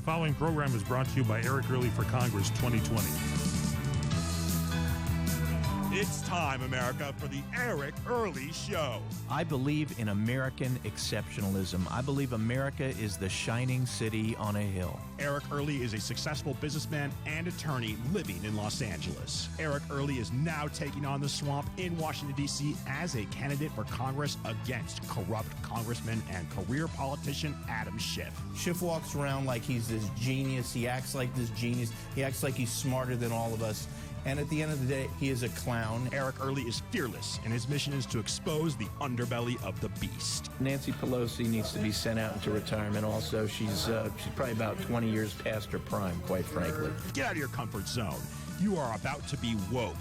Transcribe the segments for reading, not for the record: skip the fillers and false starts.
The following program is brought to you by Eric Early for Congress 2020. It's time, America, for the Eric Early Show. I believe in American exceptionalism. I believe America is the shining city on a hill. Eric Early is a successful businessman and attorney living in Los Angeles. Eric Early is now taking on the swamp in Washington, D.C. as a candidate for Congress against corrupt Congressman and career politician Adam Schiff. Schiff walks around like he's this genius. He acts like this genius. He acts like he's smarter than all of us. And at the end of the day, he is a clown. Eric Early is fearless, and his mission is to expose the underbelly of the beast. Nancy Pelosi needs to be sent out into retirement also. She's probably about 20 years past her prime, quite frankly. Get out of your comfort zone. You are about to be woke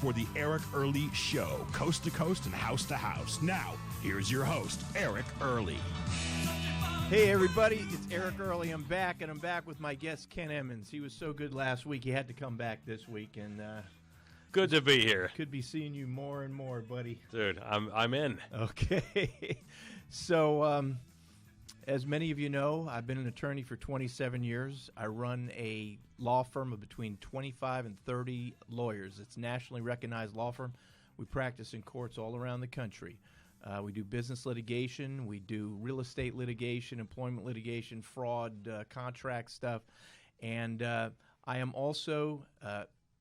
for the Eric Early Show, coast to coast and house to house. Now, here's your host, Eric Early. Hey, everybody, it's Eric Early. I'm back, and I'm back with my guest, Ken Emmons. He was so good last week, he had to come back this week, and good to be here. Could be seeing you more and more, buddy. Dude, I'm in. Okay. So, as many of you know, I've been an attorney for 27 years. I run a law firm of between 25 and 30 lawyers. It's a nationally recognized law firm. We practice in courts all around the country. We do business litigation, we do real estate litigation, employment litigation, fraud, contract stuff, and I am also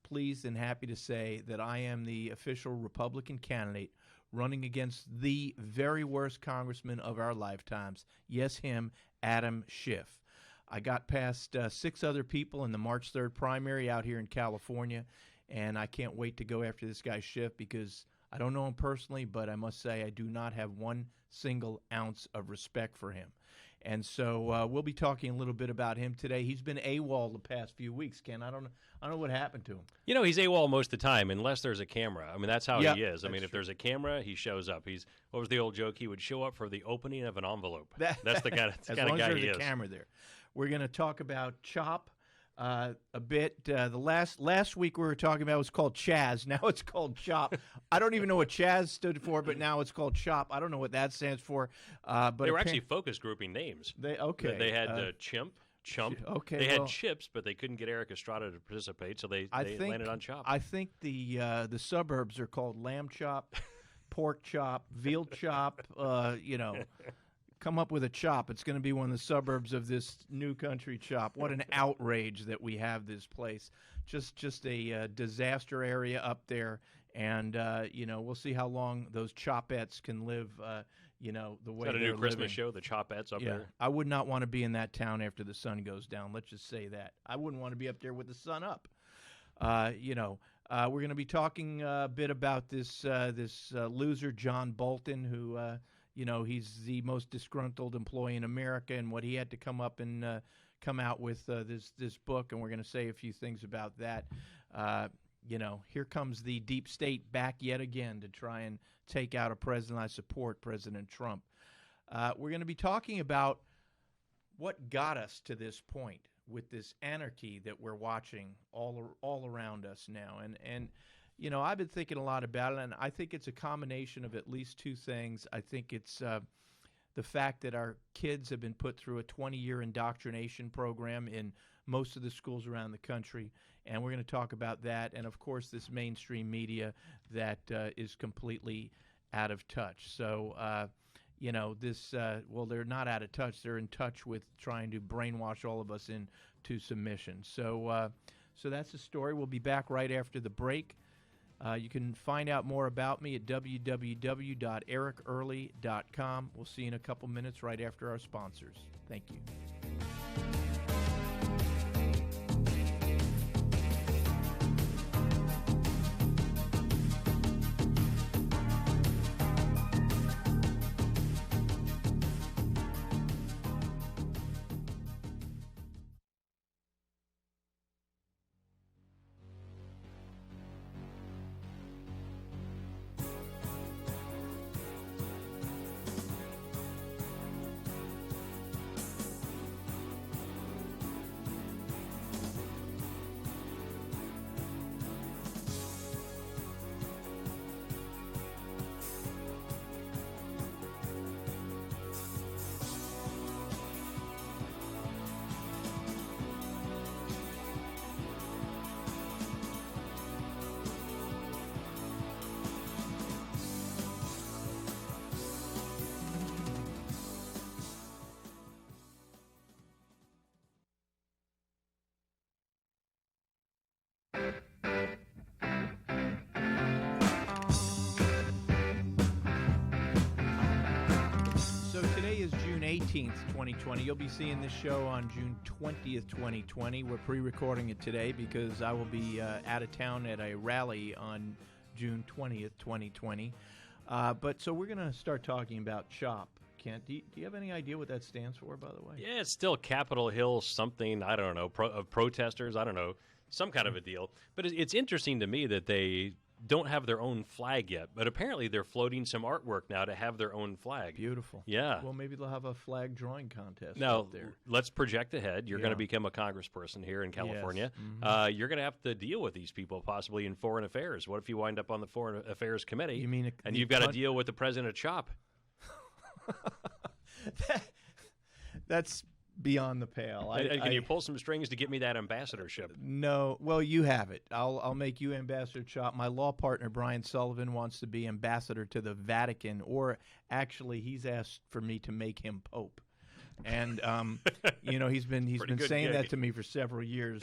pleased and happy to say that I am the official Republican candidate running against the very worst congressman of our lifetimes. Yes, him, Adam Schiff. I got past 6 other people in the March 3rd primary out here in California, and I can't wait to go after this guy Schiff because I don't know him personally, but I must say I do not have one single ounce of respect for him. And so we'll be talking a little bit about him today. He's been AWOL the past few weeks, Ken. I don't know what happened to him. You know, he's AWOL most of the time, unless there's a camera. I mean, that's how he is. I mean, if true. there's a camera, he shows up. What was the old joke? He would show up for the opening of an envelope. That's the kind of as guy long as he there's is. a camera there. We're going to talk about CHOP. A bit. The last week we were talking about was called Chaz. Now it's called CHOP. I don't even know what Chaz stood for, but now it's called CHOP. I don't know what that stands for. But they were actually focus grouping names. They had Chump. Okay, they had Chips, but they couldn't get Eric Estrada to participate, so they landed on CHOP. I think the suburbs are called lamb chop, pork chop, veal chop. Come up with a chop. It's going to be one of the suburbs of this new country chop. What an outrage that we have this place. Just a disaster area up there. And, we'll see how long those chopettes can live, the way they're Is that a new Christmas living. show, the Chopettes up there? I would not want to be in that town after the sun goes down. Let's just say that. I wouldn't want to be up there with the sun up. We're going to be talking a bit about this loser, John Bolton, who he's the most disgruntled employee in America, and what he had to come out with this book, and we're going to say a few things about that. Here comes the deep state back yet again to try and take out a president. I support President Trump. We're going to be talking about what got us to this point with this anarchy that we're watching all around us now, and I've been thinking a lot about it, and I think it's a combination of at least 2 things. I think it's the fact that our kids have been put through a 20-year indoctrination program in most of the schools around the country, and we're going to talk about that. And, of course, this mainstream media that is completely out of touch. So, they're not out of touch. They're in touch with trying to brainwash all of us into submission. So that's the story. We'll be back right after the break. You can find out more about me at www.ericearly.com. We'll see you in a couple minutes right after our sponsors. Thank you. 19th, 2020. You'll be seeing this show on June 20th, 2020. We're pre-recording it today because I will be out of town at a rally on June 20th, 2020. So we're going to start talking about CHOP. Kent, do you have any idea what that stands for, by the way? Yeah, it's still Capitol Hill something, I don't know, of protesters, I don't know, some kind of a deal. But it's interesting to me that they don't have their own flag yet, but apparently they're floating some artwork now to have their own flag. Beautiful. Yeah. Well, maybe they'll have a flag drawing contest now, out there. Let's project ahead. You're going to become a congressperson here in California. Yes. Mm-hmm. You're going to have to deal with these people possibly in foreign affairs. What if you wind up on the Foreign Affairs Committee You mean and you've got to deal with the president of CHOP? That's beyond the pale. Can you pull some strings to get me that ambassadorship? No. Well, you have it. I'll make you ambassador CHOP. My law partner, Brian Sullivan, wants to be ambassador to the Vatican, or actually he's asked for me to make him Pope. And, he's been saying that to me for several years.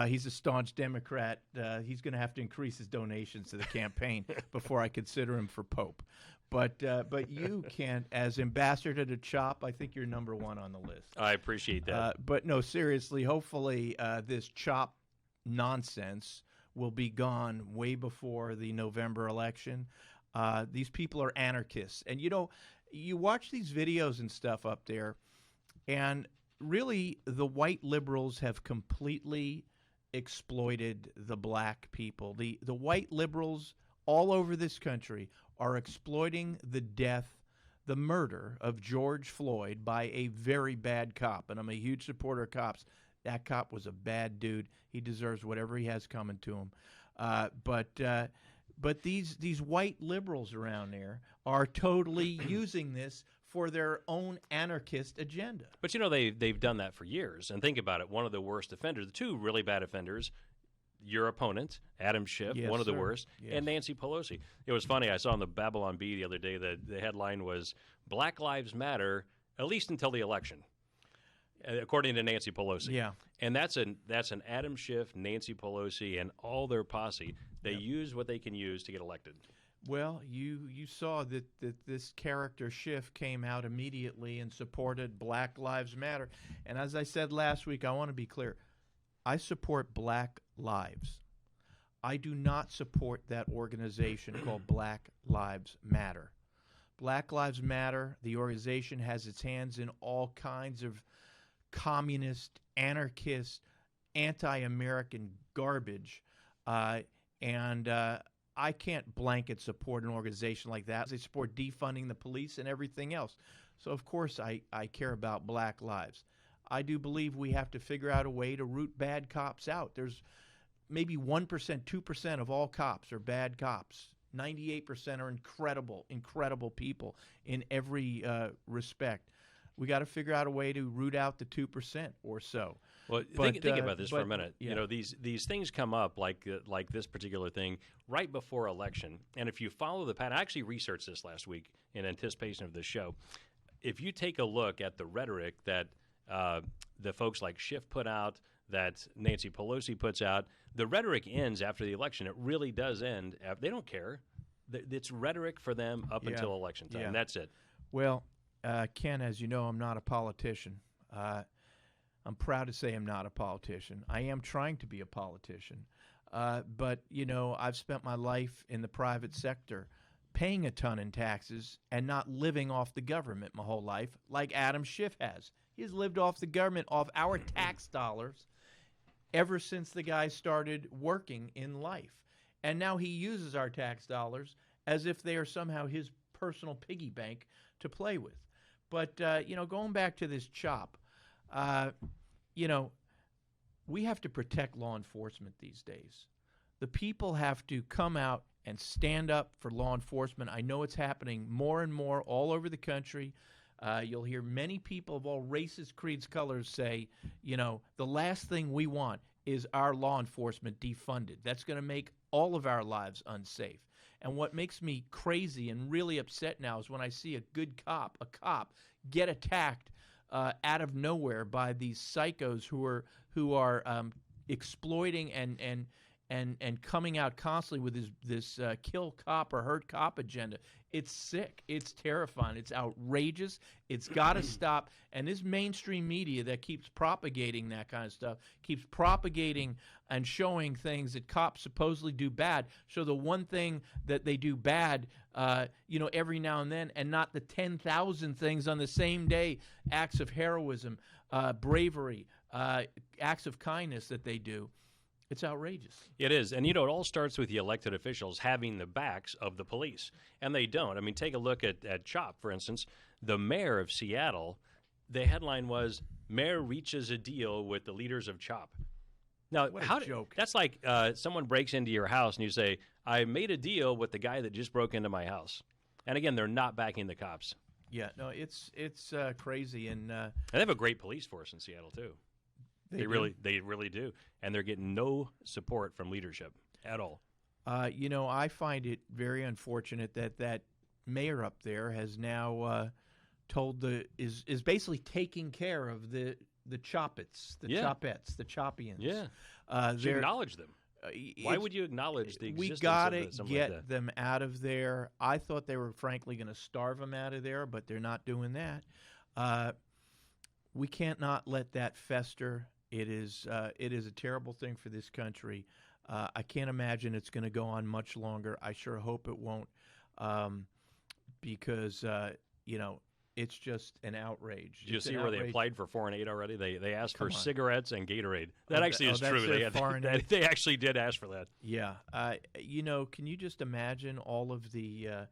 He's a staunch Democrat. He's going to have to increase his donations to the campaign before I consider him for Pope. But you can't, as ambassador to CHOP, I think you're number one on the list. I appreciate that. But no, seriously, hopefully this CHOP nonsense will be gone way before the November election. These people are anarchists. And, you watch these videos and stuff up there, and really the white liberals have completely exploited the black people. The white liberals all over this country are exploiting the murder of George Floyd by a very bad cop. And I'm a huge supporter of cops. That cop was a bad dude. He deserves whatever he has coming to him. But these white liberals around there are totally using this for their own anarchist agenda. But they've done that for years. And think about it. One of the worst offenders, the two really bad offenders, your opponent, Adam Schiff, yes, one of the sir. worst, Yes. and Nancy Pelosi. It was funny. I saw on the Babylon Bee the other day that the headline was "Black Lives Matter, at least until the election," according to Nancy Pelosi. Yeah. And that's an Adam Schiff, Nancy Pelosi, and all their posse. They use what they can use to get elected. Well, you saw that this character Schiff came out immediately and supported Black Lives Matter. And as I said last week, I want to be clear. I support Black Lives. I do not support that organization called Black Lives Matter. Black Lives Matter, the organization, has its hands in all kinds of communist, anarchist, anti-American garbage. And I can't blanket support an organization like that. They support defunding the police and everything else. So, of course, I care about Black lives. I do believe we have to figure out a way to root bad cops out. There's maybe 1%, 2% of all cops are bad cops. 98% are incredible people in every respect. We got to figure out a way to root out the 2% or so. Well, think about this for a minute. Yeah. These things come up like this particular thing right before election. And if you follow the pattern, I actually researched this last week in anticipation of this show. If you take a look at the rhetoric that the folks like Schiff put out, that Nancy Pelosi puts out, the rhetoric ends after the election. It really does end. They don't care. It's rhetoric for them up until election time. That's it. Well, Ken, as you know, I'm not a politician. I'm proud to say I'm not a politician. I am trying to be a politician. But, I've spent my life in the private sector paying a ton in taxes and not living off the government my whole life like Adam Schiff has. He's lived off the government, off our tax dollars, ever since the guy started working in life. And now he uses our tax dollars as if they are somehow his personal piggy bank to play with. But, going back to this CHOP, we have to protect law enforcement these days. The people have to come out and stand up for law enforcement. I know it's happening more and more all over the country. You'll hear many people of all races, creeds, colors say, the last thing we want is our law enforcement defunded. That's going to make all of our lives unsafe. And what makes me crazy and really upset now is when I see a good cop, get attacked out of nowhere by these psychos who are exploiting and coming out constantly with this kill cop or hurt cop agenda. It's sick. It's terrifying. It's outrageous. It's got to stop. And this mainstream media that keeps propagating that kind of stuff, keeps propagating and showing things that cops supposedly do bad, show the one thing that they do bad, every now and then, and not the 10,000 things on the same day, acts of heroism, bravery, acts of kindness that they do. It's outrageous. It is. And, it all starts with the elected officials having the backs of the police. And they don't. I mean, take a look at CHOP, for instance. The mayor of Seattle, the headline was, Mayor reaches a deal with the leaders of CHOP. Now, what a joke. That's like someone breaks into your house and you say, I made a deal with the guy that just broke into my house. And, again, they're not backing the cops. Yeah, no, it's crazy. And they have a great police force in Seattle, too. They really do. And they're getting no support from leadership at all. I find it very unfortunate that mayor up there has now told is basically taking care of the Choppets, the Chopettes, the Choppians. Yeah. You acknowledge them. Why would you acknowledge the existence we gotta of something get like that? them out of there. I thought they were frankly going to starve them out of there, but they're not doing that. We can't not let that fester. It is a terrible thing for this country. I can't imagine it's going to go on much longer. I sure hope it won't, because it's just an outrage. Did you see where they applied for 4 and 8 already? They asked for cigarettes and Gatorade. That actually is true. They actually did ask for that. Yeah. Can you just imagine all of the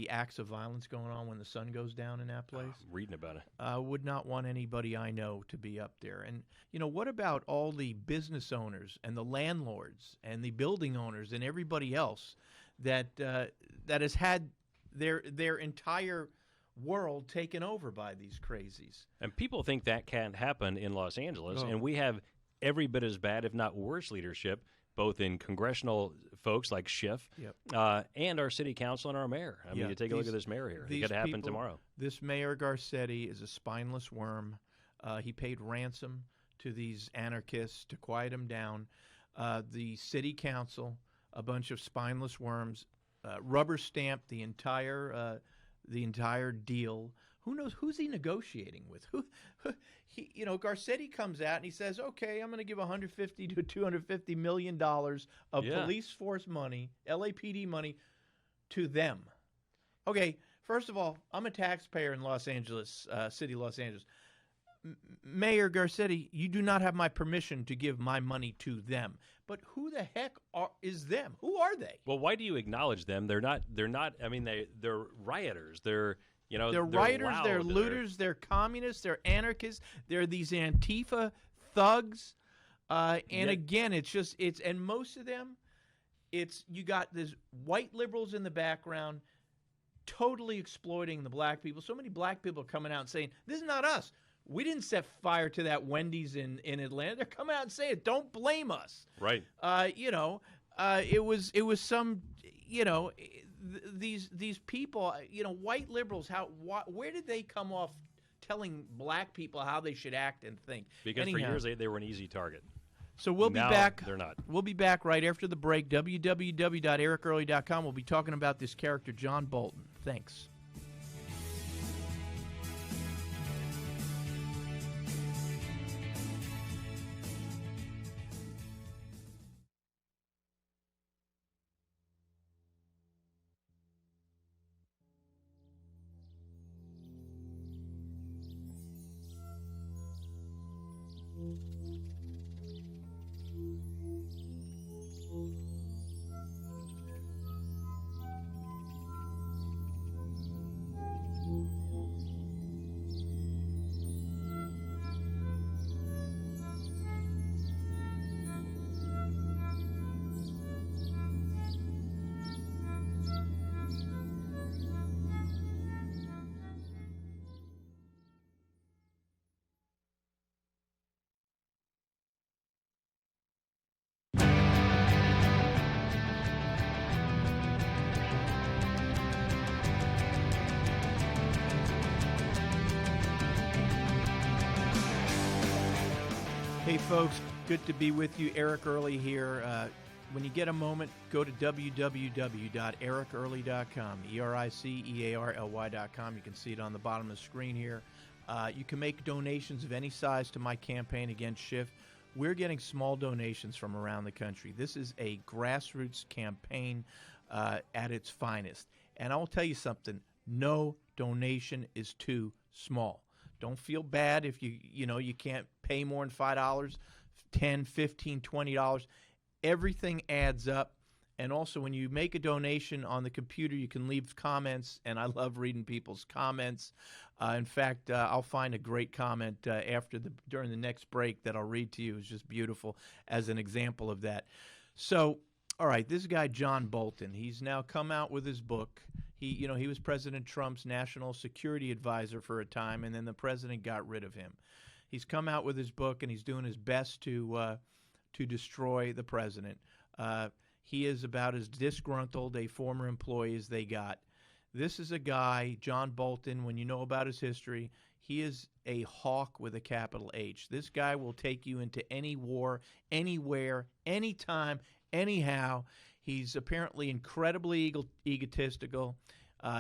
acts of violence going on when the sun goes down in that place? I'm reading about it. I would not want anybody I know to be up there. And, what about all the business owners and the landlords and the building owners and everybody else that has had their entire world taken over by these crazies? And people think that can't happen in Los Angeles, and we have every bit as bad, if not worse, leadership, both in congressional folks like Schiff and our city council and our mayor. I mean, you take a look at this mayor here. It could happen tomorrow. This Mayor Garcetti is a spineless worm. He paid ransom to these anarchists to quiet him down. The city council, a bunch of spineless worms, rubber stamped the entire deal. Who knows who's he negotiating with? Garcetti comes out and he says, "Okay, I'm going to give $150 to $250 million of police force money, LAPD money, to them." Okay, first of all, I'm a taxpayer in Los Angeles, city of Los Angeles. Mayor Garcetti, you do not have my permission to give my money to them. But who the heck is them? Who are they? Well, why do you acknowledge them? They're not. I mean, they're rioters. They're rioters, loud, they're looters, they're communists, they're anarchists, they're these Antifa thugs. Again, and most of them, you got these white liberals in the background totally exploiting the black people. So many black people are coming out and saying, "This is not us. We didn't set fire to that Wendy's in Atlanta." They're coming out and saying it. Don't blame us. Right. It was some, these people, white liberals. Where did they come off telling black people how they should act and think? Because for years they were an easy target. So we'll be back. They're not. We'll be back right after the break. www.ericearly.com. We'll be talking about this character, John Bolton. Thanks. Hey, folks, good to be with you. Eric Early here. when you get a moment, go to www.ericearly.com, ERICEARLY.com. You can see it on the bottom of the screen here. You can make donations of any size to my campaign against Schiff. We're getting small donations from around the country. This is a grassroots campaign at its finest. And I'll tell you something, no donation is too small. Don't feel bad if you can't pay more than $5, $10, $15, $20. Everything adds up. And also, when you make a donation on the computer, you can leave comments, and I love reading people's comments. In fact, I'll find a great comment during the next break that I'll read to you. It's just beautiful as an example of that. So, all right, this guy John Bolton, he's now come out with his book. He was President Trump's national security advisor for a time, and then the president got rid of him. He's come out with his book, and he's doing his best to destroy the president. He is about as disgruntled a former employee as they got. This is a guy, John Bolton, when you know about his history, he is a hawk with a capital H. This guy will take you into any war, anywhere, anytime, anyhow. He's apparently incredibly egotistical.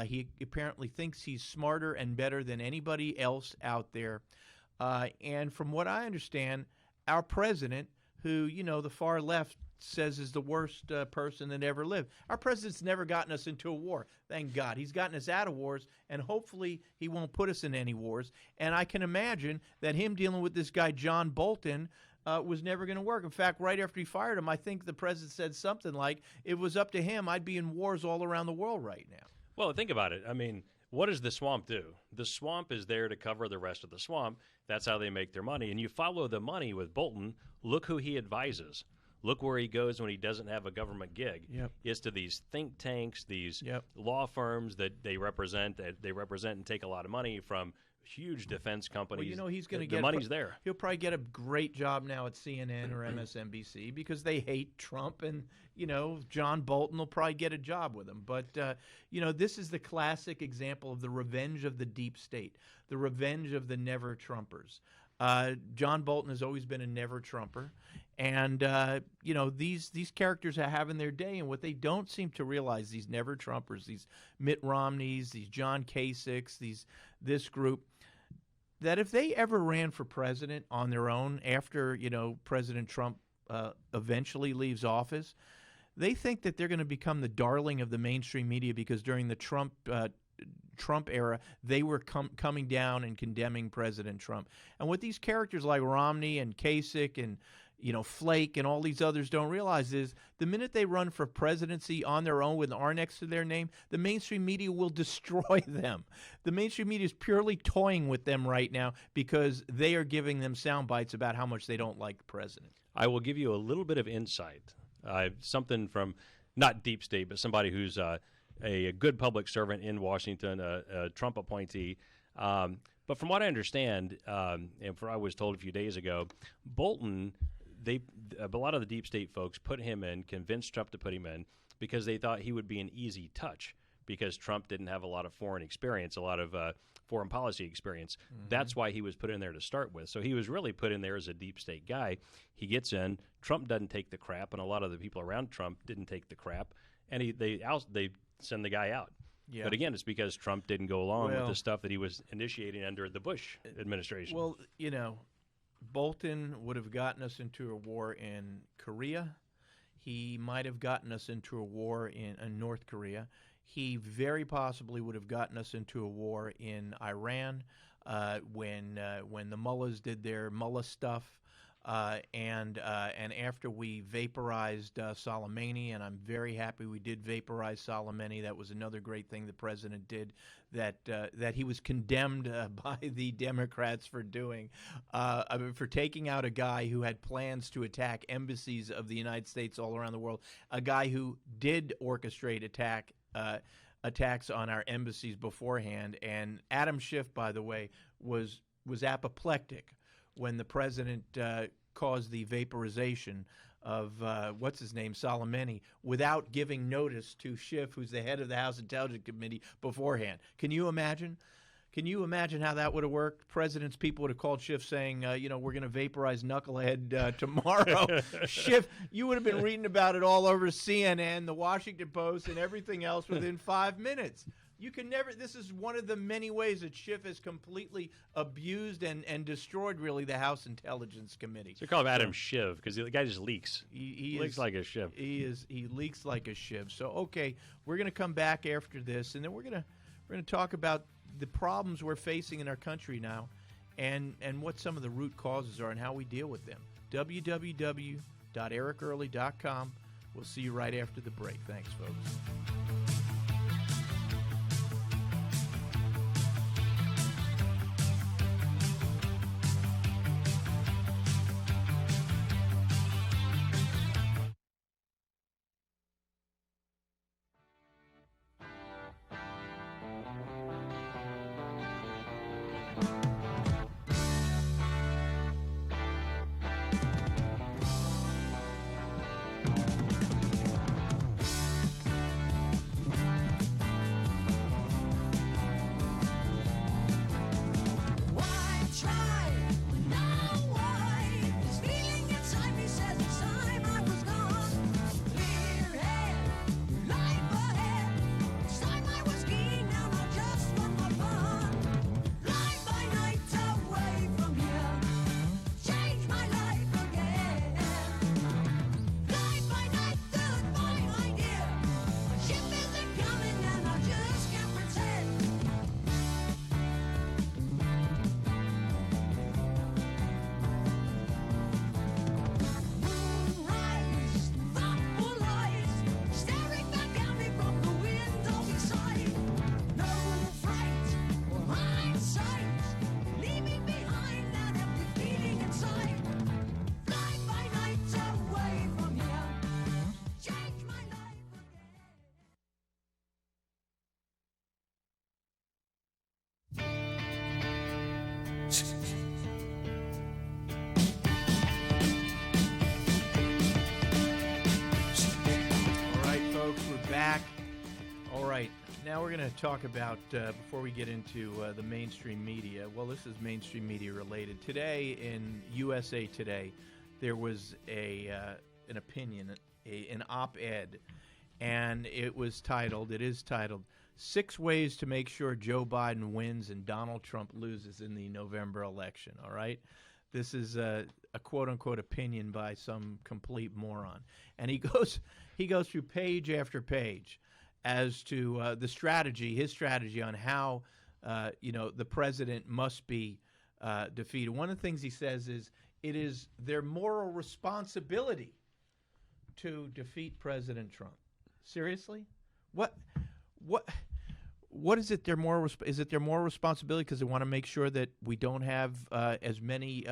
He apparently thinks he's smarter and better than anybody else out there. And from what I understand, our president, who, the far left says is the worst person that ever lived. Our president's never gotten us into a war. Thank God. He's gotten us out of wars, and hopefully he won't put us in any wars. And I can imagine that him dealing with this guy, John Bolton, was never going to work. In fact, right after he fired him, I think the president said something like, it was up to him, I'd be in wars all around the world right now. Well, think about it. I mean, what does the swamp do? The swamp is there to cover the rest of the swamp. That's how they make their money. And you follow the money with Bolton. Look who he advises. Look where he goes when he doesn't have a government gig. Yep. It's to these think tanks, these law firms that they represent and take a lot of money from huge defense companies. Well, he's going to get the money's there. He'll probably get a great job now at CNN or MSNBC because they hate Trump, and John Bolton will probably get a job with him. But this is the classic example of the revenge of the deep state, the revenge of the never Trumpers. John Bolton has always been a never Trumper, and these characters are having their day. And what they don't seem to realize, these never Trumpers, these Mitt Romneys, these John Kasichs, this group, that if they ever ran for president on their own after President Trump eventually leaves office, they think that they're going to become the darling of the mainstream media because during the Trump era, they were coming down and condemning President Trump. And what these characters like Romney and Kasich and Flake and all these others don't realize is the minute they run for presidency on their own with an R next to their name, the mainstream media will destroy them. The mainstream media is purely toying with them right now because they are giving them sound bites about how much they don't like the president. I will give you a little bit of insight. Something from not deep state, but somebody who's a good public servant in Washington, a Trump appointee. But from what I understand, and I was told a few days ago, Bolton, a lot of the deep state folks convinced Trump to put him in because they thought he would be an easy touch because Trump didn't have a lot of foreign experience, a lot of foreign policy experience. Mm-hmm. That's why he was put in there to start with. So he was really put in there as a deep state guy. He gets in. Trump doesn't take the crap, and a lot of the people around Trump didn't take the crap, and they send the guy out. Yeah. But again, it's because Trump didn't go along with the stuff that he was initiating under the Bush administration. Well, Bolton would have gotten us into a war in Korea. He might have gotten us into a war in North Korea. He very possibly would have gotten us into a war in Iran when the mullahs did their mullah stuff. And after we vaporized Soleimani, and I'm very happy we did vaporize Soleimani. That was another great thing the president did that he was condemned by the Democrats for doing, for taking out a guy who had plans to attack embassies of the United States all around the world, a guy who did orchestrate attacks on our embassies beforehand. And Adam Schiff, by the way, was apoplectic when the president caused the vaporization of, Soleimani, without giving notice to Schiff, who's the head of the House Intelligence Committee, beforehand. Can you imagine? Can you imagine how that would have worked? President's people would have called Schiff saying, we're going to vaporize Knucklehead tomorrow. Schiff, you would have been reading about it all over CNN, the Washington Post, and everything else within 5 minutes. You can never. This is one of the many ways that Schiff has completely abused and destroyed, really, the House Intelligence Committee. So call him Adam Schiff because the guy just leaks. He leaks like a Schiff. He leaks like a Schiff. So okay, we're going to come back after this, and then we're going to talk about the problems we're facing in our country now, and what some of the root causes are and how we deal with them. www.ericearly.com. We'll see you right after the break. Thanks, folks. Now we're going to talk about, before we get into the mainstream media, well, this is mainstream media related. Today in USA Today, there was an opinion, an op-ed, and it is titled, 6 Ways to Make Sure Joe Biden Wins and Donald Trump Loses in the November Election, all right? This is a quote-unquote opinion by some complete moron. And he goes through page after page as to his strategy on how, the president must be defeated. One of the things he says is it is their moral responsibility to defeat President Trump. Seriously? What is it? Is it their moral responsibility because they want to make sure that we don't have as many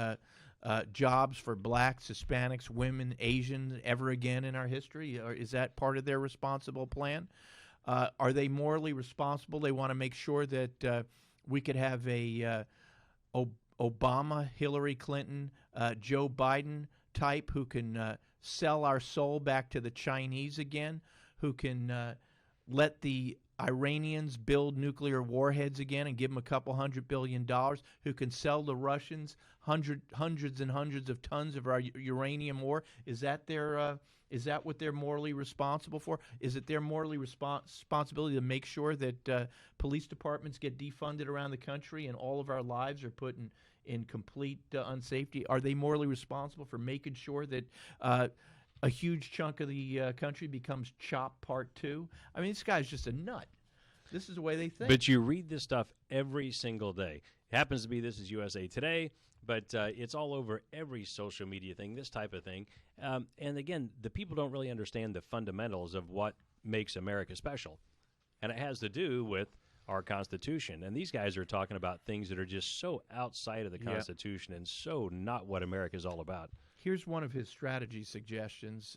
jobs for blacks, Hispanics, women, Asians ever again in our history? Or is that part of their responsible plan? Are they morally responsible? They want to make sure that we could have a Obama, Hillary Clinton, Joe Biden type who can sell our soul back to the Chinese again, who can let the Iranians build nuclear warheads again and give them $200 billion, who can sell the Russians hundreds and hundreds of tons of our uranium ore. Is that what they're morally responsible for? Is it their morally responsibility to make sure that police departments get defunded around the country and all of our lives are put in complete unsafety? Are they morally responsible for making sure that a huge chunk of the country becomes CHOP Part 2? I mean, this guy's just a nut. This is the way they think. But you read this stuff every single day. It happens to be this is USA Today, but it's all over every social media thing, this type of thing. And again, the people don't really understand the fundamentals of what makes America special. And it has to do with our Constitution. And these guys are talking about things that are just so outside of the Constitution and so not what America is all about. Here's one of his strategy suggestions.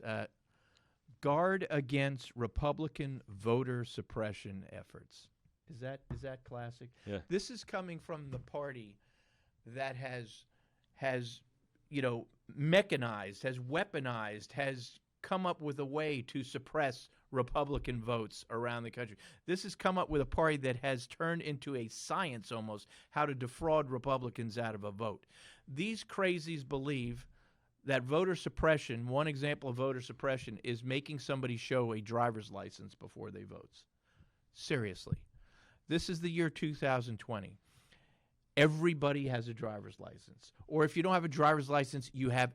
Guard against Republican voter suppression efforts. Is that classic? Yeah. This is coming from the party that has mechanized, has weaponized, has come up with a way to suppress Republican votes around the country. This has come up with a party that has turned into a science almost, how to defraud Republicans out of a vote. These crazies believe that voter suppression, one example of voter suppression, is making somebody show a driver's license before they vote. Seriously. This is the year 2020. Everybody has a driver's license. Or if you don't have a driver's license,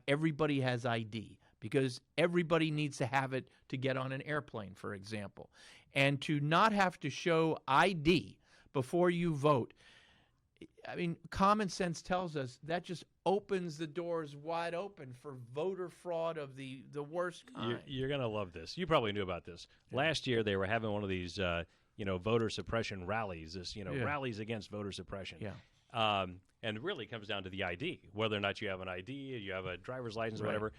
everybody has ID, because everybody needs to have it to get on an airplane, for example. And to not have to show ID before you vote, I mean, common sense tells us that just opens the doors wide open for voter fraud of the worst kind. You're going to love this. You probably knew about this. Yeah. Last year, they were having one of these, voter suppression rallies, rallies against voter suppression. Yeah. And it really comes down to the ID, whether or not you have an ID, you have a driver's license, or right. whatever.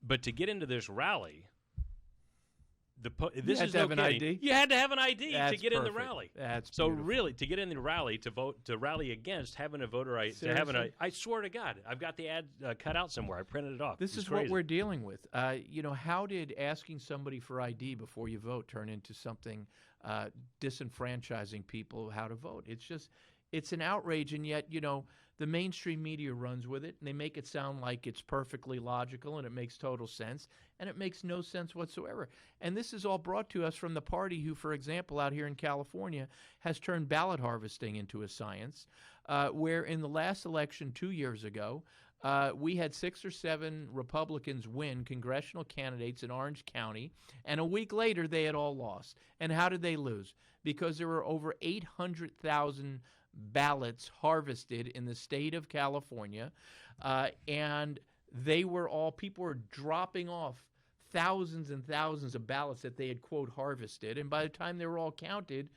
But to get into this rally, you had to have an ID. You had to have an ID That's to get perfect. in the rally. That's so beautiful. Really, to get in the rally, to rally against having a voter ID, I swear to God, I've got the ad cut out somewhere. I printed it off. This is crazy. What we're dealing with. How did asking somebody for ID before you vote turn into something disenfranchising people how to vote? It's an outrage, and yet, the mainstream media runs with it, and they make it sound like it's perfectly logical, and it makes total sense, and it makes no sense whatsoever. And this is all brought to us from the party who, for example, out here in California, has turned ballot harvesting into a science, where in the last election 2 years ago, we had 6 or 7 Republicans win congressional candidates in Orange County, and a week later they had all lost. And how did they lose? Because there were over 800,000 ballots harvested in the state of California, and people were dropping off thousands and thousands of ballots that they had, quote, harvested. And by the time they were all counted,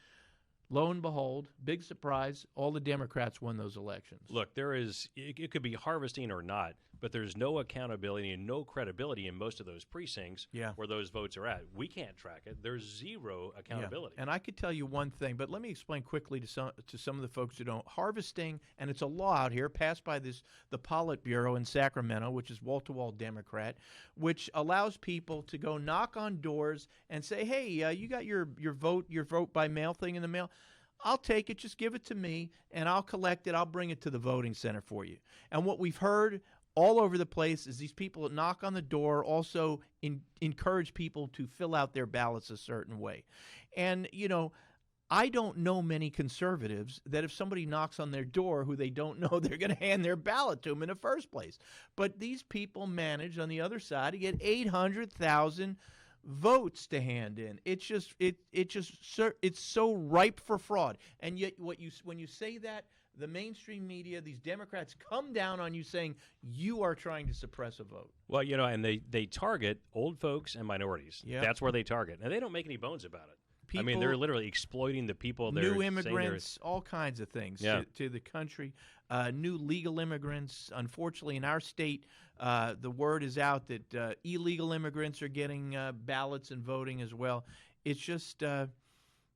lo and behold, big surprise, all the Democrats won those elections. Look, it could be harvesting or not, but there's no accountability and no credibility in most of those precincts where those votes are at. We can't track it. There's zero accountability. Yeah. And I could tell you one thing, but let me explain quickly to some of the folks who don't. Harvesting, and it's a law out here passed by the Politburo in Sacramento, which is wall-to-wall Democrat, which allows people to go knock on doors and say, hey, you got your vote by mail thing in the mail? I'll take it. Just give it to me, and I'll collect it. I'll bring it to the voting center for you. And what we've heard all over the place is these people that knock on the door also encourage people to fill out their ballots a certain way. And, I don't know many conservatives that if somebody knocks on their door who they don't know, they're going to hand their ballot to them in the first place. But these people manage on the other side to get 800,000 votes to hand in. It's so ripe for fraud. And yet when you say that, the mainstream media, these Democrats, come down on you saying you are trying to suppress a vote. Well, and they target old folks and minorities. Yep. That's where they target. And they don't make any bones about it. They're literally exploiting the people. New immigrants, all kinds of things to the country. New legal immigrants. Unfortunately, in our state, the word is out that illegal immigrants are getting ballots and voting as well. It's just...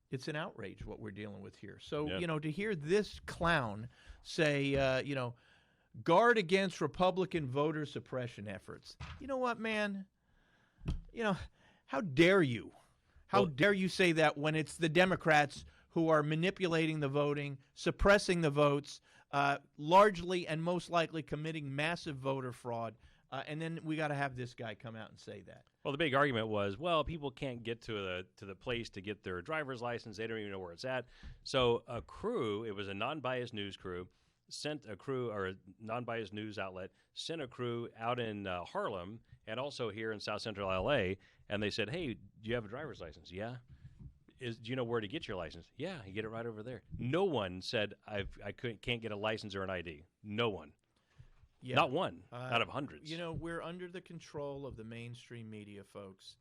it's an outrage what we're dealing with here. So, to hear this clown say, guard against Republican voter suppression efforts. You know what, man? How dare you? How dare you say that when it's the Democrats who are manipulating the voting, suppressing the votes, largely and most likely committing massive voter fraud? And then we got to have this guy come out and say that. Well, the big argument was, people can't get to the place to get their driver's license. They don't even know where it's at. So a crew, it was a non-biased news crew, or a non-biased news outlet, sent a crew out in Harlem and also here in South Central L.A., and they said, hey, do you have a driver's license? Yeah. Do you know where to get your license? Yeah, you get it right over there. No one said, can't get a license or an ID. No one. Yeah. Not one out of hundreds. We're under the control of the mainstream media, folks.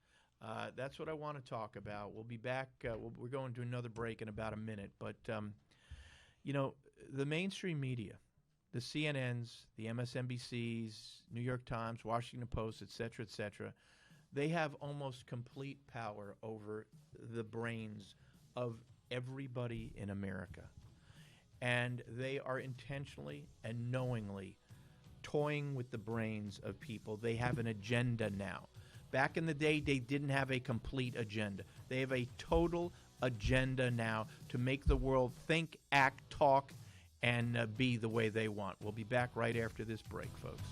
That's what I want to talk about. We'll be back. We're going to another break in about a minute. But, the mainstream media, the CNNs, the MSNBCs, New York Times, Washington Post, et cetera, they have almost complete power over the brains of everybody in America. And they are intentionally and knowingly toying with the brains of people. They have an agenda now. Back in the day, they didn't have a complete agenda. They have a total agenda now to make the world think, act, talk, and be the way they want. We'll be back right after this break, folks.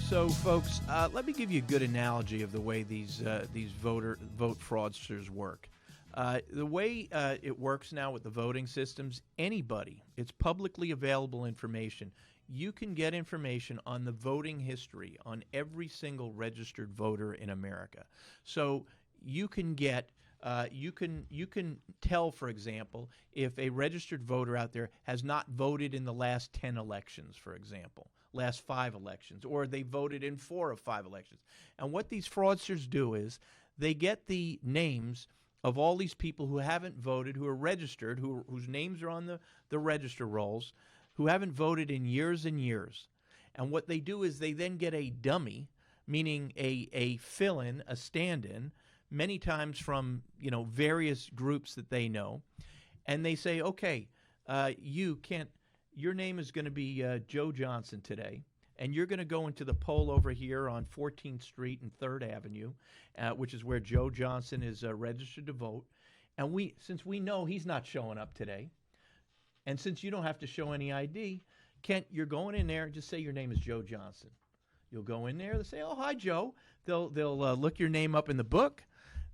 So, folks, let me give you a good analogy of the way these vote fraudsters work. The way it works now with the voting systems, anybody, it's publicly available information. You can get information on the voting history on every single registered voter in America. So you can get you can tell, for example, if a registered voter out there has not voted in the last 10 elections, for example, last 5 elections, or they voted in 4 of 5 elections. And what these fraudsters do is they get the names of all these people who haven't voted, who are registered, whose names are on the register rolls, who haven't voted in years and years. And what they do is they then get a dummy, meaning a fill-in, a stand-in, many times from various groups that they know, and they say, okay, your name is going to be Joe Johnson today, and you're going to go into the poll over here on 14th Street and 3rd Avenue, which is where Joe Johnson is registered to vote. And since we know he's not showing up today, and since you don't have to show any ID, Kent, you're going in there and just say your name is Joe Johnson. You'll go in there. They'll say, "Oh, hi, Joe." They'll look your name up in the book.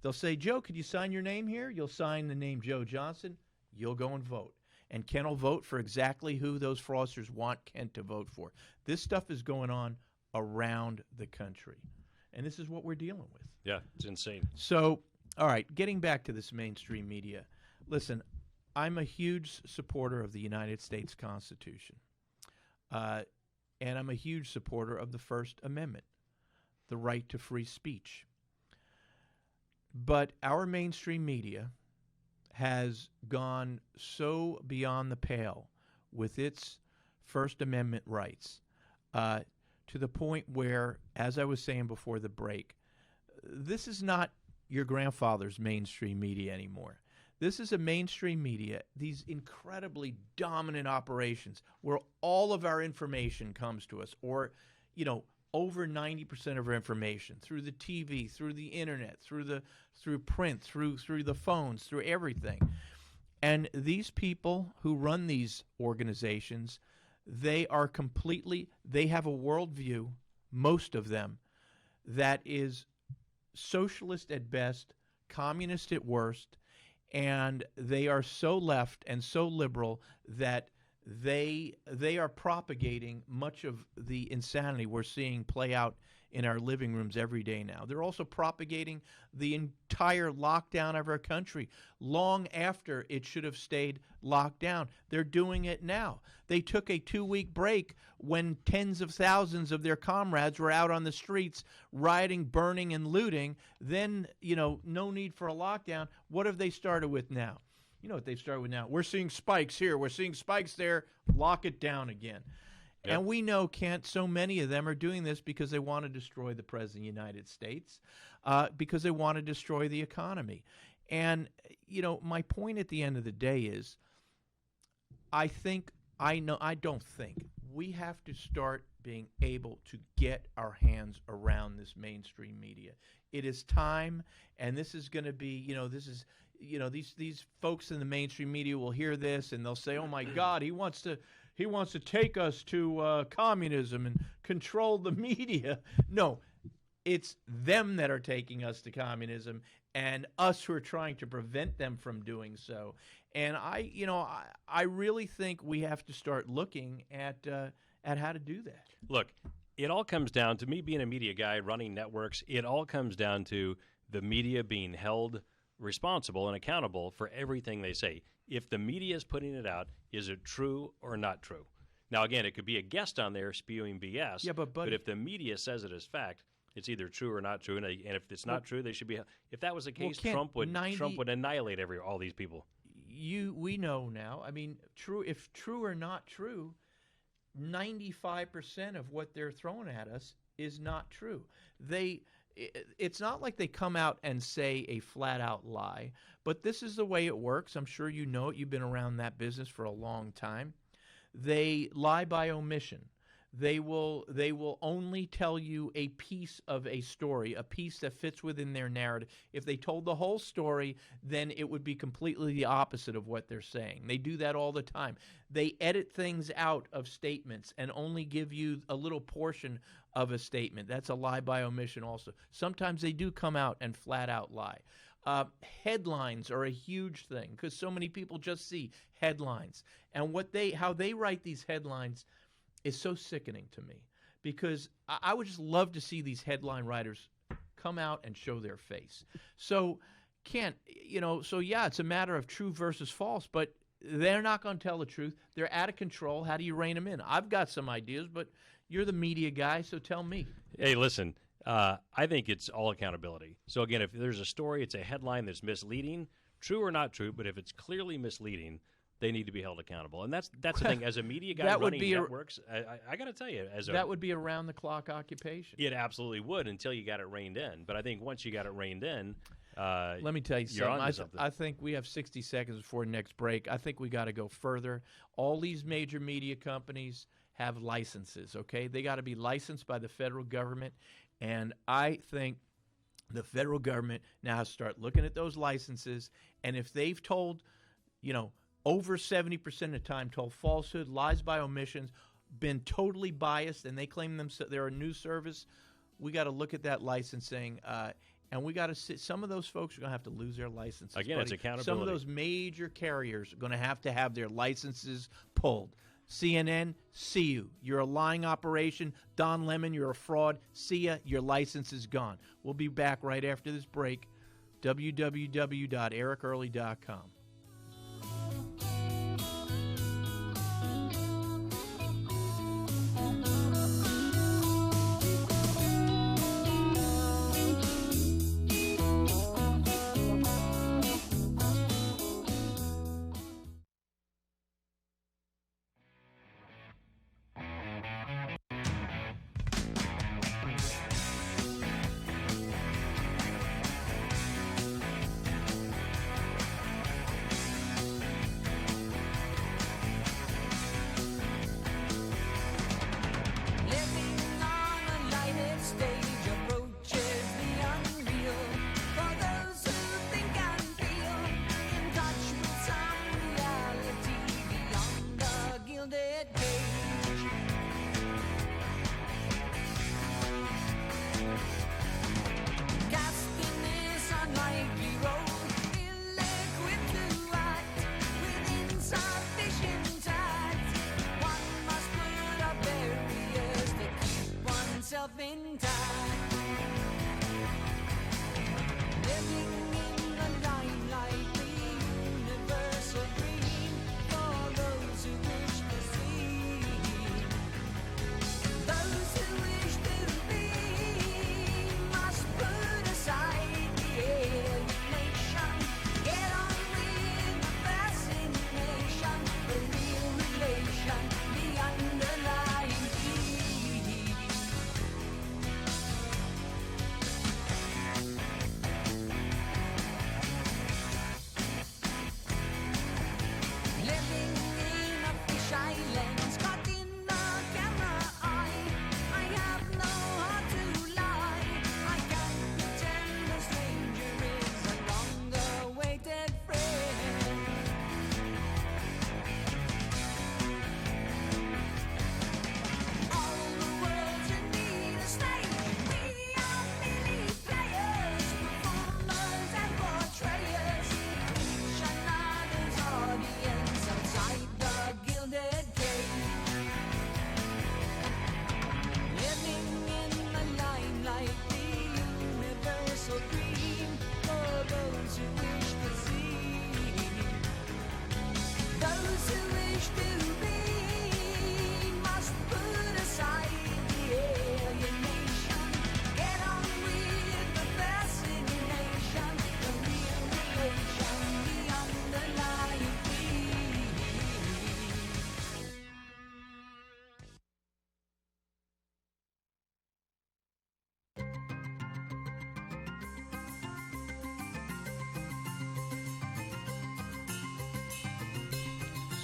They'll say, "Joe, could you sign your name here?" You'll sign the name Joe Johnson. You'll go and vote. And Kent will vote for exactly who those fraudsters want Kent to vote for. This stuff is going on around the country. And this is what we're dealing with. Yeah, it's insane. So, all right, getting back to this mainstream media. Listen, I'm a huge supporter of the United States Constitution. And I'm a huge supporter of the First Amendment, the right to free speech. But our mainstream media has gone so beyond the pale with its First Amendment rights to the point where, as I was saying before the break, this is not your grandfather's mainstream media anymore. This is a mainstream media, these incredibly dominant operations where all of our information comes to us, or, over 90% of our information through the TV, through the internet, through print, through the phones, through everything. And these people who run these organizations, they have a worldview, most of them, that is socialist at best, communist at worst, and they are so left and so liberal that they are propagating much of the insanity we're seeing play out in our living rooms every day now. They're also propagating the entire lockdown of our country long after it should have stayed locked down. They're doing it now. They took a 2-week break when tens of thousands of their comrades were out on the streets rioting, burning, and looting. Then, no need for a lockdown. What have they started with now? You know what they've started with now? We're seeing spikes here. We're seeing spikes there. Lock it down again. Yep. And we know, Kent, so many of them are doing this because they want to destroy the President of the United States, because they want to destroy the economy. And, my point at the end of the day is I don't think we have to start being able to get our hands around this mainstream media. It is time, and this is going to be, these folks in the mainstream media will hear this and they'll say, "Oh my God, he wants to take us to communism and control the media." No, it's them that are taking us to communism, and us who are trying to prevent them from doing so. And I really think we have to start looking at how to do that. Look, it all comes down to me being a media guy running networks. It all comes down to the media being held responsible and accountable for everything they say. If the media is putting it out, is it true or not true? Now, again, it could be a guest on there spewing BS. Yeah, but if the media says it as fact, it's either true or not true. And if it's not true, they should be. If that was the case, Trump would annihilate all these people. We know now. I mean, if true or not true, 95% of what they're throwing at us is not true. It's not like they come out and say a flat-out lie, but this is the way it works. I'm sure you know it. You've been around that business for a long time. They lie by omission. They will only tell you a piece of a story, a piece that fits within their narrative. If they told the whole story, then it would be completely the opposite of what they're saying. They do that all the time. They edit things out of statements and only give you a little portion of a statement. That's a lie by omission also. Sometimes they do come out and flat out lie. Headlines are a huge thing because so many people just see headlines. And how they write these headlines is so sickening to me, because I would just love to see these headline writers come out and show their face. So, it's a matter of true versus false, but they're not going to tell the truth. They're out of control. How do you rein them in? I've got some ideas, but you're the media guy, so tell me. Hey, listen, I think it's all accountability. So, again, if there's a story, it's a headline that's misleading, true or not true, but if it's clearly misleading, they need to be held accountable. And that's the thing. As a media guy running networks, I got to tell you. That would be a round-the-clock occupation. It absolutely would until you got it reined in. But I think once you got it reined in, let me tell you something. I think we have 60 seconds before next break. I think we got to go further. All these major media companies have licenses, okay? They got to be licensed by the federal government. And I think the federal government now has to start looking at those licenses. And if they've told, over 70% of the time told falsehood, lies by omissions, been totally biased, and they claim they're a news service, we got to look at that licensing, and we got to see some of those folks are going to have to lose their licenses. Again, buddy. It's accountability. Some of those major carriers are going to have their licenses pulled. CNN, see you. You're a lying operation. Don Lemon, you're a fraud. See ya. Your license is gone. We'll be back right after this break. www.ericearly.com.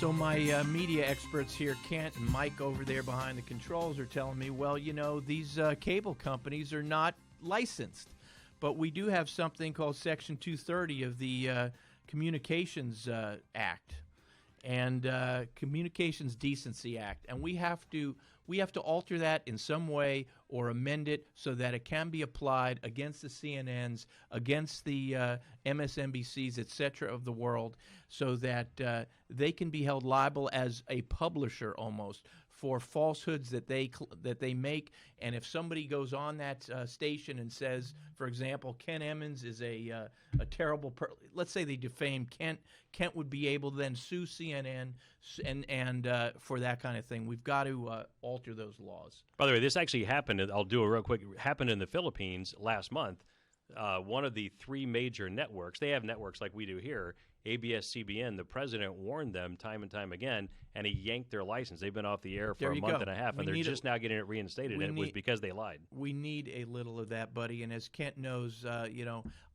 So my media experts here, Cant and Mike over there behind the controls, are telling me, well, these cable companies are not licensed. But we do have something called Section 230 of the Communications Act and Communications Decency Act, and we have to alter that in some way or amend it so that it can be applied against the CNNs, against the MSNBCs, etc. of the world, so that they can be held liable as a publisher almost for falsehoods that they make. And if somebody goes on that station and says, for example, Ken Emmons is a terrible let's say they defamed Kent would be able to then sue CNN and for that kind of thing. We've got to alter those laws. By the way, this actually happened. I'll do it real quick. Happened in the Philippines last month. One of the three major networks, they have networks like we do here, ABS-CBN, the president warned them time and time again, and he yanked their license. They've been off the air for a month and a half, and they're just now getting it reinstated, and it was because they lied. We need a little of that, buddy, and as Kent knows,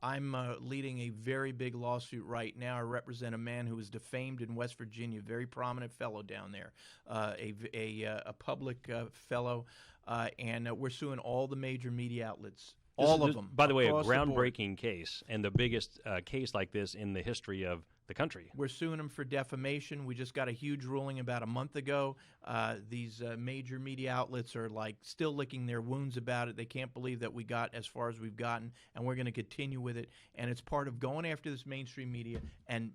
I'm leading a very big lawsuit right now. I represent a man who was defamed in West Virginia, a very prominent fellow down there, a public fellow, and we're suing all the major media outlets. All of them. By the way, a groundbreaking case and the biggest case like this in the history of the country. We're suing them for defamation. We just got a huge ruling about a month ago. These major media outlets are still licking their wounds about it. They can't believe that we got as far as we've gotten, and we're going to continue with it. And it's part of going after this mainstream media and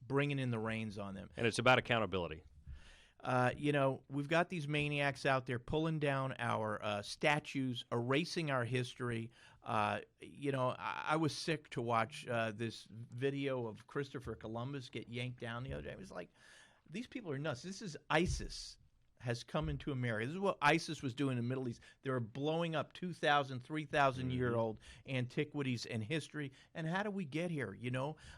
bringing in the reins on them. And it's about accountability. We've got these maniacs out there pulling down our statues, erasing our history. I was sick to watch this video of Christopher Columbus get yanked down the other day. I was like, these people are nuts. This is ISIS has come into America. This is what ISIS was doing in the Middle East. They were blowing up 2,000, 3,000-year-old antiquities and history. And how do we get here?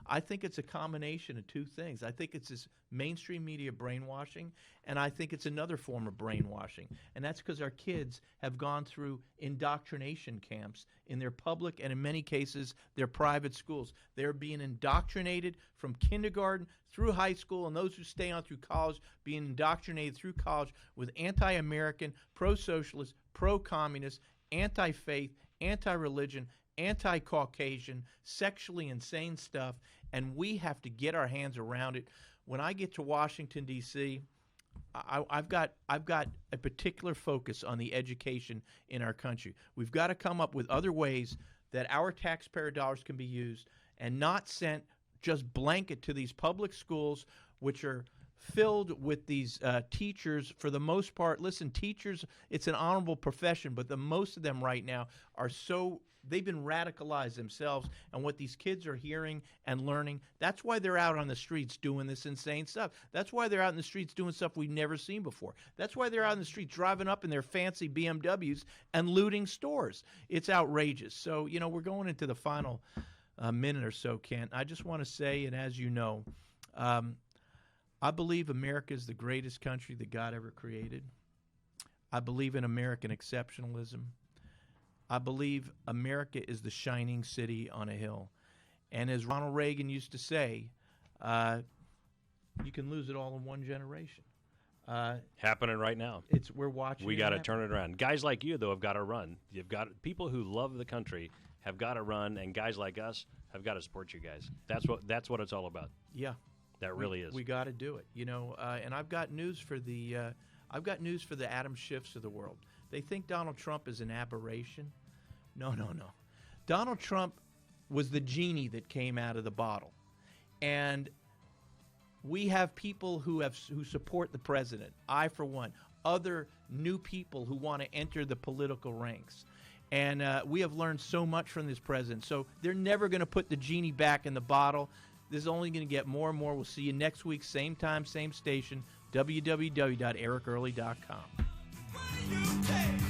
I think it's a combination of two things. I think it's this mainstream media brainwashing, and I think it's another form of brainwashing. And that's because our kids have gone through indoctrination camps in their public and, in many cases, their private schools. They're being indoctrinated from kindergarten through high school, and those who stay on through college being indoctrinated through college with anti-American, pro-socialist, pro-communist, anti-faith, anti-religion, anti-Caucasian, sexually insane stuff, and we have to get our hands around it. When I get to Washington, D.C., I've got a particular focus on the education in our country. We've got to come up with other ways that our taxpayer dollars can be used and not sent just blanket to these public schools, which are filled with these teachers for the most part. Listen, teachers, it's an honorable profession, but the most of them right now are they've been radicalized themselves, and what these kids are hearing and learning, that's why they're out on the streets doing this insane stuff. That's why they're out in the streets doing stuff we've never seen before. That's why they're out in the streets driving up in their fancy BMWs and looting stores. It's outrageous. So, we're going into the final minute or so, Kent. I just want to say, and as you know, I believe America is the greatest country that God ever created. I believe in American exceptionalism. I believe America is the shining city on a hill. And as Ronald Reagan used to say, you can lose it all in one generation. Happening right now. We're watching. We got to turn it around. Guys like you, though, have got to run. You've got people who love the country have got to run, and guys like us have got to support you guys. That's what it's all about. Yeah, that really is. We got to do it. And I've got news for the Adam Schiffs of the world. They think Donald Trump is an aberration. No. Donald Trump was the genie that came out of the bottle, and we have people who support the president. I, for one, other new people who want to enter the political ranks. And we have learned so much from this president. So they're never going to put the genie back in the bottle. This is only going to get more and more. We'll see you next week, same time, same station, www.ericearly.com.